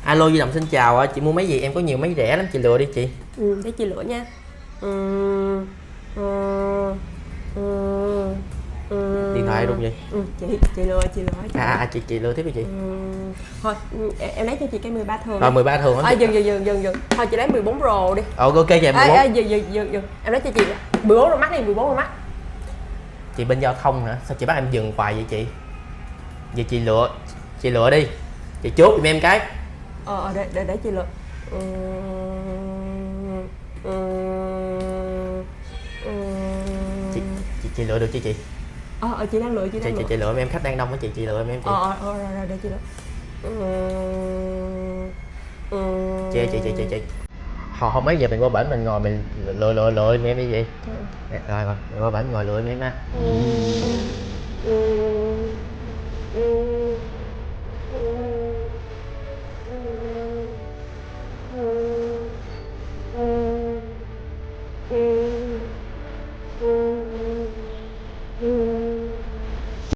Alo Di Động xin chào ạ, chị mua máy gì? Em có nhiều máy rẻ lắm, chị lựa đi chị. Để chị lựa nha. Ừ, ừ, ừ, Điện thoại rung vậy. chị lựa. Chị lựa tiếp đi chị. Thôi em lấy cho chị cái 13 thường Rồi đi. 13 thường hả chị? Dừng. Thôi chị lấy 14 Pro đi. Ok chị, 14. Dừng. Em lấy cho chị 14 Pro Max đi, 14 Pro Max. Chị bên giao thông hả? Sao chị bắt em dừng hoài vậy chị? Vậy chị lựa đi. Chị chốt giùm em cái. Để chị lựa. Chị chị lựa được chứ chị? Chị đang lựa, Chị lựa em, khách đang đông á chị lựa em chị. Rồi để chị lựa. Chị. Không mấy giờ mình qua bển mình ngồi mình lựa em đi chị. Rồi qua bển ngồi lựa em ha.